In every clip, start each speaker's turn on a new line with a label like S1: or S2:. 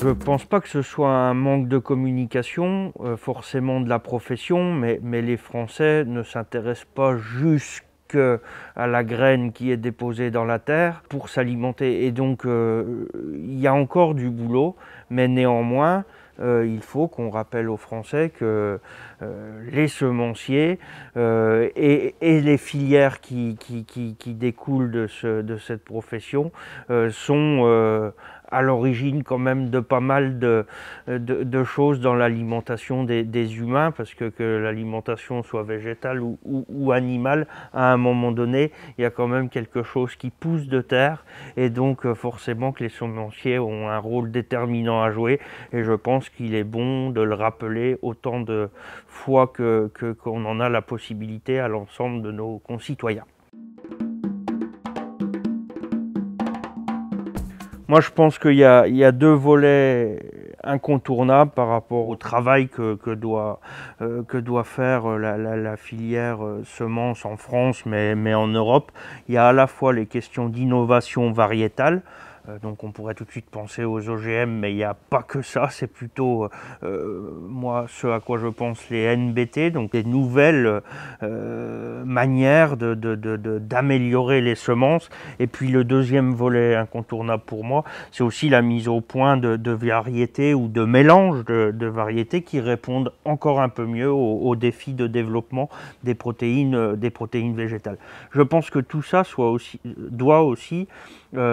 S1: Je ne pense pas que ce soit un manque de communication, forcément de la profession, mais les Français ne s'intéressent pas jusqu'à la graine qui est déposée dans la terre pour s'alimenter. Et donc, il y a encore du boulot, mais néanmoins, il faut qu'on rappelle aux Français que les semenciers et les filières qui découlent de cette profession sont à l'origine quand même de pas mal de choses dans l'alimentation des humains, parce que l'alimentation soit végétale ou animale, à un moment donné, il y a quand même quelque chose qui pousse de terre, et donc forcément que les semenciers ont un rôle déterminant à jouer, et je pense qu'il est bon de le rappeler autant de fois qu'on en a la possibilité à l'ensemble de nos concitoyens. Moi, je pense qu'il y a deux volets incontournables par rapport au travail que doit faire la filière semences en France, mais en Europe. Il y a à la fois les questions d'innovation variétale. Donc on pourrait tout de suite penser aux OGM, mais il n'y a pas que ça, c'est plutôt, moi, ce à quoi je pense, les NBT, donc des nouvelles manières d'améliorer les semences. Et puis le deuxième volet incontournable pour moi, c'est aussi la mise au point de variétés ou de mélanges de variétés qui répondent encore un peu mieux aux défis de développement des protéines végétales. Je pense que tout ça doit aussi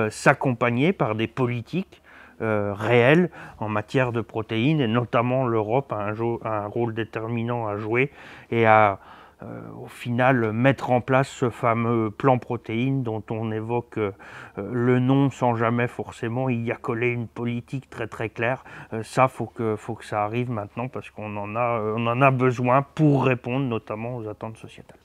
S1: s'accompagner par des politiques réelles en matière de protéines, et notamment l'Europe a un rôle déterminant à jouer et à au final mettre en place ce fameux plan protéines dont on évoque le nom sans jamais forcément y accoler une politique très très claire. Ça, faut que ça arrive maintenant, parce qu'on en a besoin pour répondre notamment aux attentes sociétales.